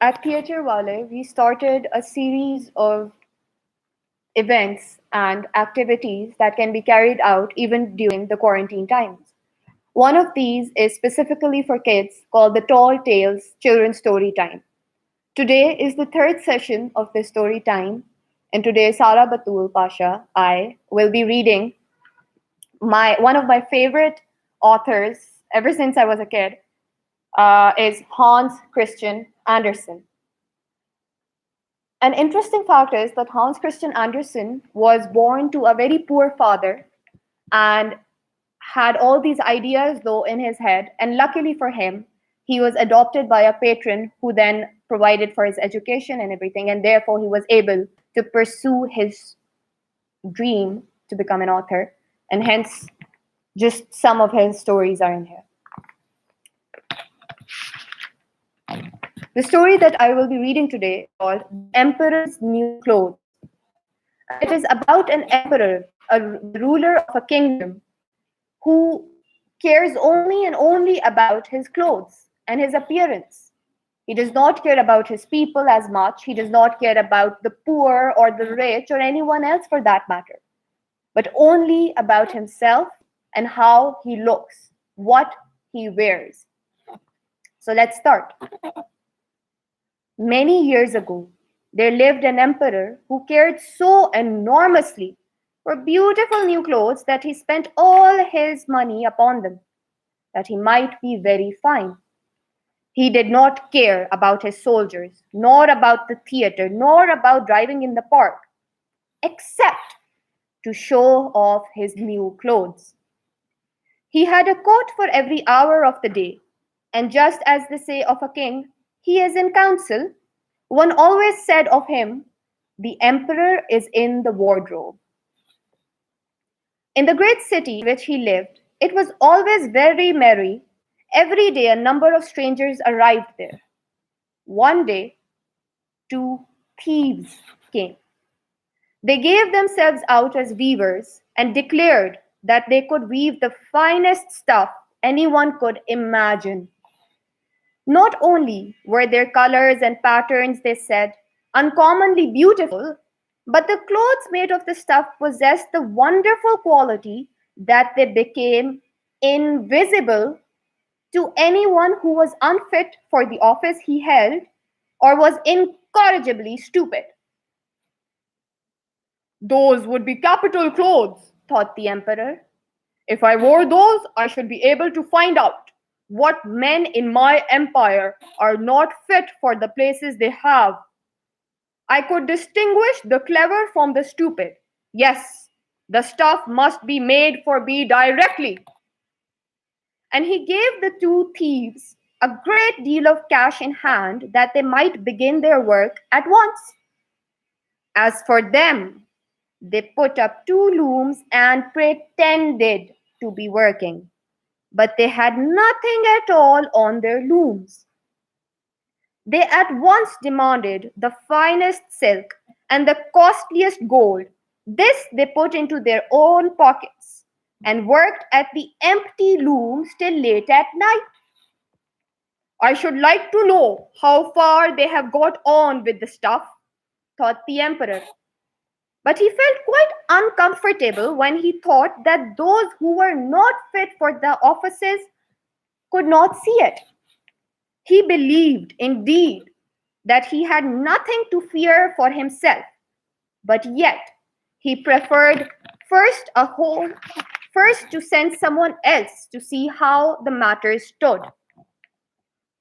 At Theatre Wallay, we started a series of events and activities that can be carried out even during the quarantine times. One of these is specifically for kids called the Tall Tales Children's Story Time. Today is the third session of this story time, and today Sara Pasha, I will be reading one of my favorite authors ever since I was a kid, is Hans Christian Andersen. An interesting fact is that Hans Christian Andersen was born to a very poor father and had all these ideas though in his head, and luckily for him, he was adopted by a patron who then provided for his education and everything, and therefore he was able to pursue his dream to become an author, and hence just some of his stories are in here. The story that I will be reading today is called The Emperor's New Clothes. It is about an emperor, a ruler of a kingdom, who cares only and only about his clothes and his appearance. He does not care about his people as much. He does not care about the poor or the rich or anyone else for that matter, but only about himself and how he looks, what he wears. So let's start. Many years ago, there lived an emperor who cared so enormously for beautiful new clothes that he spent all his money upon them, that he might be very fine. He did not care about his soldiers, nor about the theater, nor about driving in the park, except to show off his new clothes. He had a coat for every hour of the day, and just as they say of a king, he is in council, one always said of him, the emperor is in the wardrobe. In the great city in which he lived, it was always very merry. Every day a number of strangers arrived there. One day, 2 thieves came. They gave themselves out as weavers and declared that they could weave the finest stuff anyone could imagine. Not only were their colors and patterns, they said, uncommonly beautiful, but the clothes made of the stuff possessed the wonderful quality that they became invisible to anyone who was unfit for the office he held or was incorrigibly stupid. Those would be capital clothes, thought the emperor. If I wore those, I should be able to find out what men in my empire are not fit for the places they have. I could distinguish the clever from the stupid. Yes, the stuff must be made for me directly. And he gave the 2 thieves a great deal of cash in hand that they might begin their work at once. As for them, they put up 2 looms and pretended to be working, but they had nothing at all on their looms. They at once demanded the finest silk and the costliest gold. This they put into their own pockets and worked at the empty looms till late at night. I should like to know how far they have got on with the stuff, thought the emperor. But he felt quite uncomfortable when he thought that those who were not fit for the offices could not see it. He believed, indeed, that he had nothing to fear for himself, but yet he preferred first to send someone else to see how the matter stood.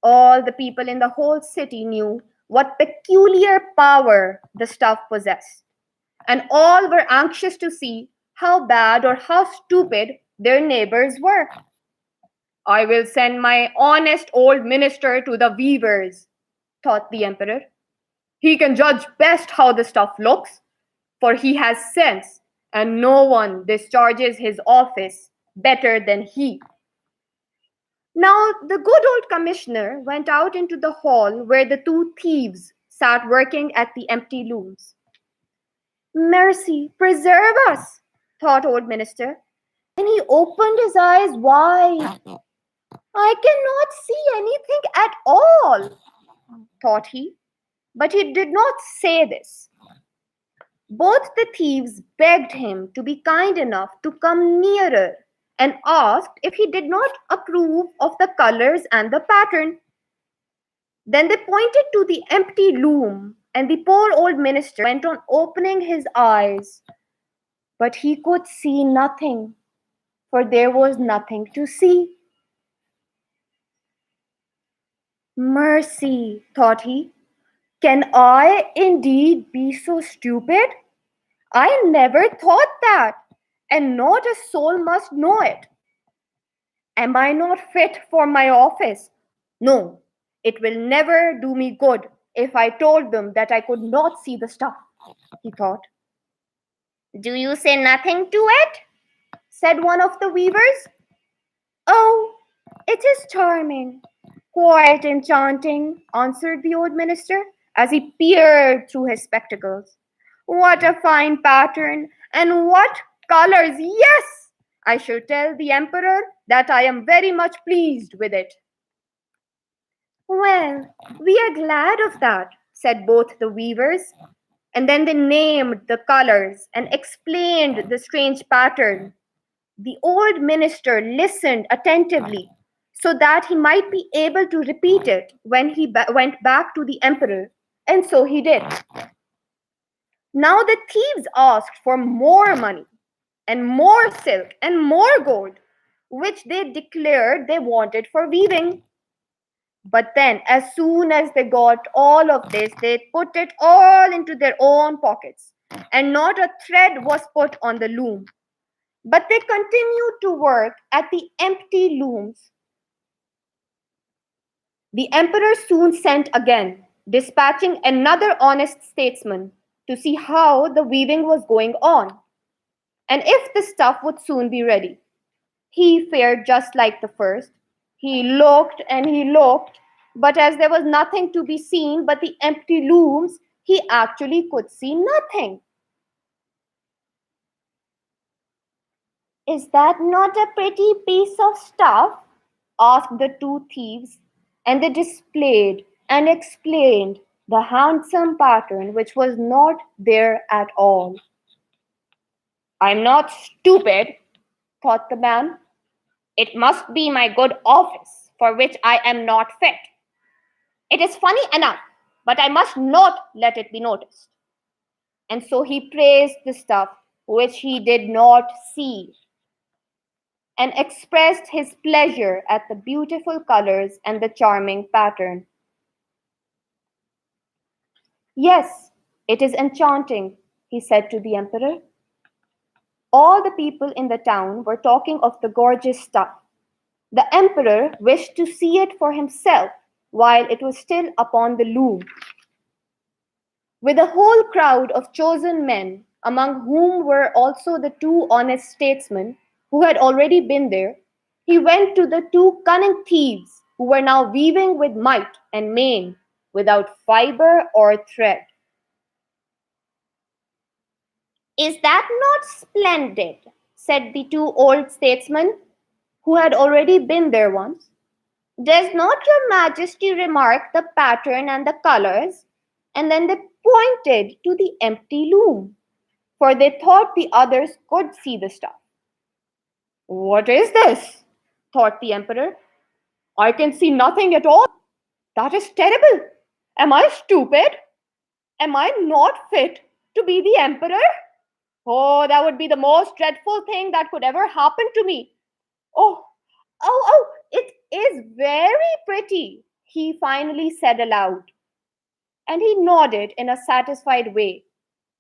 All the people in the whole city knew what peculiar power the stuff possessed, and all were anxious to see how bad or how stupid their neighbors were. I will send my honest old minister to the weavers, thought the emperor. He can judge best how the stuff looks, for he has sense, and no one discharges his office better than he. Now the good old commissioner went out into the hall where the 2 thieves sat working at the empty looms. Mercy, preserve us, thought old minister, and he opened his eyes wide. I cannot see anything at all. thought he. But he did not say this. Both the thieves begged him to be kind enough to come nearer and asked if he did not approve of the colors and the pattern. Then they pointed to the empty loom, and the poor old minister went on opening his eyes. But he could see nothing, for there was nothing to see. Mercy, thought he. Can I indeed be so stupid? I never thought that, and not a soul must know it. Am I not fit for my office? No, it will never do me good if I told them that I could not see the stuff, he thought. Do you say nothing to it? Said one of the weavers. Oh, it is charming, quite enchanting, answered the old minister as he peered through his spectacles. What a fine pattern, and what colors! Yes! I shall tell the emperor that I am very much pleased with it. Well, we are glad of that, said both the weavers. And then they named the colors and explained the strange pattern. The old minister listened attentively so that he might be able to repeat it when he went back to the emperor, and so he did. Now the thieves asked for more money and more silk and more gold, which they declared they wanted for weaving. But then, as soon as they got all of this, they put it all into their own pockets, and not a thread was put on the loom. But they continued to work at the empty looms. The emperor soon sent again, dispatching another honest statesman to see how the weaving was going on, and if the stuff would soon be ready. He fared just like the first. He looked and he looked, but as there was nothing to be seen but the empty looms, he actually could see nothing. Is that not a pretty piece of stuff? Asked the two thieves, and they displayed and explained the handsome pattern which was not there at all. I'm not stupid, thought the man. It must be my good office, for which I am not fit. It is funny enough, but I must not let it be noticed. And so he praised the stuff which he did not see, and expressed his pleasure at the beautiful colors and the charming pattern. Yes, it is enchanting, he said to the emperor. All the people in the town were talking of the gorgeous stuff. The emperor wished to see it for himself while it was still upon the loom. With a whole crowd of chosen men, among whom were also the two honest statesmen who had already been there, he went to the two cunning thieves who were now weaving with might and main, without fibre or thread. Is that not splendid? Said the two old statesmen, who had already been there once. Does not your majesty remark the pattern and the colors? And then they pointed to the empty loom, for they thought the others could see the stuff. What is this? Thought the emperor. I can see nothing at all. That is terrible. Am I stupid? Am I not fit to be the emperor? Oh, that would be the most dreadful thing that could ever happen to me. Oh, it is very pretty, he finally said aloud. And he nodded in a satisfied way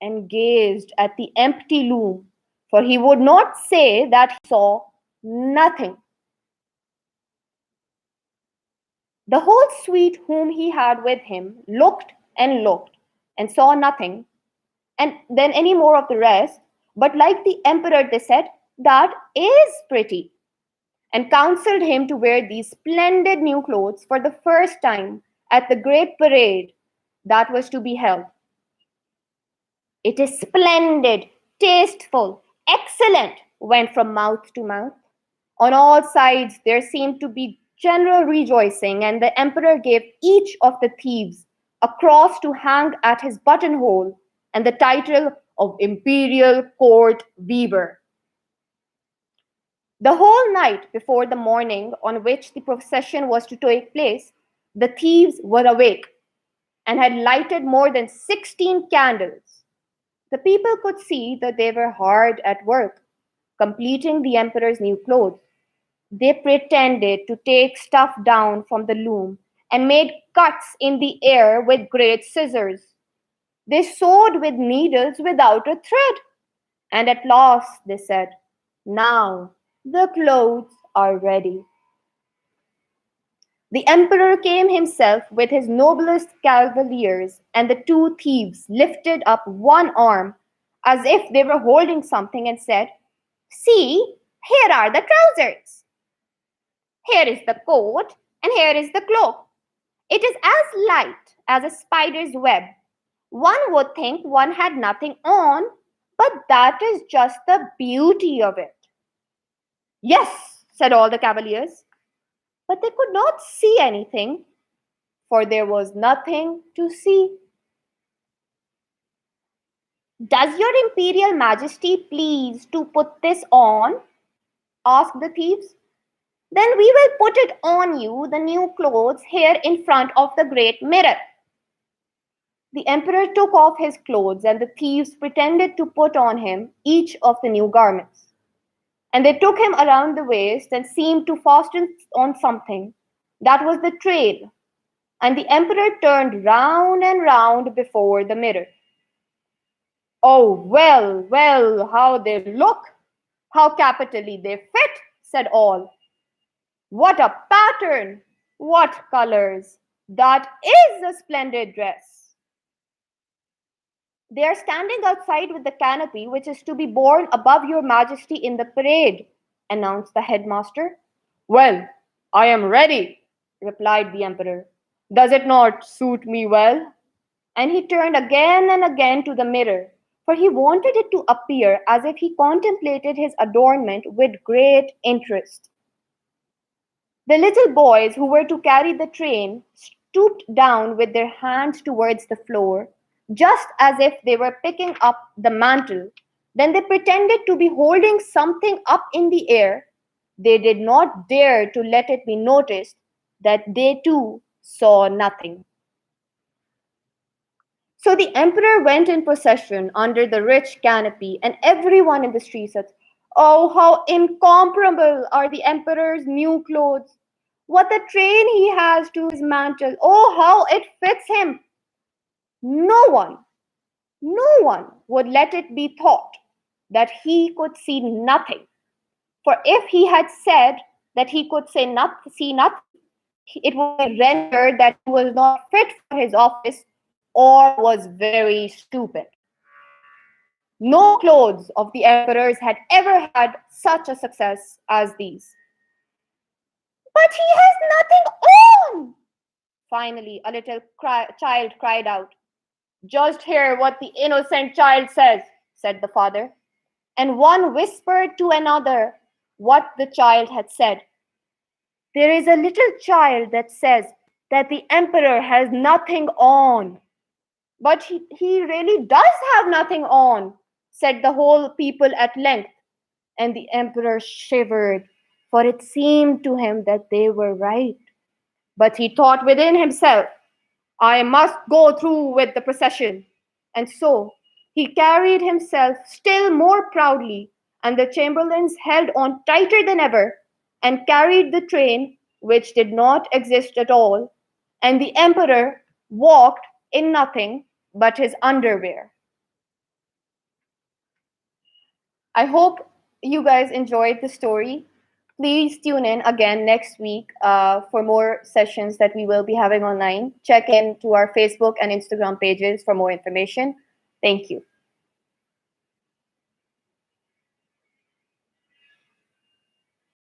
and gazed at the empty loom, for he would not say that he saw nothing. The whole suite whom he had with him looked and saw nothing, and then any more of the rest, but like the emperor, they said, that is pretty, and counseled him to wear these splendid new clothes for the first time at the great parade that was to be held. It is splendid, tasteful, excellent, went from mouth to mouth. On all sides there seemed to be general rejoicing, and the emperor gave each of the thieves a cross to hang at his buttonhole and the title of Imperial Court Weaver. The whole night before the morning on which the procession was to take place, the thieves were awake and had lighted more than 16 candles. The people could see that they were hard at work, completing the emperor's new clothes. They pretended to take stuff down from the loom and made cuts in the air with great scissors. They sewed with needles without a thread. And at last they said, "Now the clothes are ready." The emperor came himself with his noblest cavaliers, and the two thieves lifted up one arm as if they were holding something and said, "See, here are the trousers. Here is the coat, and here is the cloak. It is as light as a spider's web. One would think one had nothing on, but that is just the beauty of it." "Yes," said all the cavaliers, but they could not see anything, for there was nothing to see. "Does your imperial majesty please to put this on?" asked the thieves. "Then we will put it on you, the new clothes, here in front of the great mirror." The emperor took off his clothes, and the thieves pretended to put on him each of the new garments. And they took him around the waist and seemed to fasten on something. That was the trail. And the emperor turned round and round before the mirror. "Oh, well, well, how they look! How capitally they fit!" said all. "What a pattern! What colors! That is a splendid dress." "They are standing outside with the canopy which is to be borne above your majesty in the parade," announced the headmaster. "Well, I am ready," replied the emperor. "Does it not suit me well?" And he turned again and again to the mirror, for he wanted it to appear as if he contemplated his adornment with great interest. The little boys who were to carry the train stooped down with their hands towards the floor, just as if they were picking up the mantle. Then they pretended to be holding something up in the air. They did not dare to let it be noticed that they too saw nothing. So the emperor went in procession under the rich canopy, and everyone in the street said, "Oh, how incomparable are the emperor's new clothes! What a train he has to his mantle! Oh, how it fits him!" No one, no one would let it be thought that he could see nothing. For if he had said that he could see nothing, it would be rendered that he was not fit for his office or was very stupid. No clothes of the emperors had ever had such a success as these. "But he has nothing on!" Finally, a little child cried out. "Just hear what the innocent child says," said the father. And one whispered to another what the child had said. "There is a little child that says that the emperor has nothing on." "But he really does have nothing on," said the whole people at length. And the emperor shivered, for it seemed to him that they were right. But he thought within himself, "I must go through with the procession." And so he carried himself still more proudly, and the chamberlains held on tighter than ever and carried the train, which did not exist at all, and the emperor walked in nothing but his underwear. I hope you guys enjoyed the story. Please tune in again next week for more sessions that we will be having online. Check in to our Facebook and Instagram pages for more information. Thank you.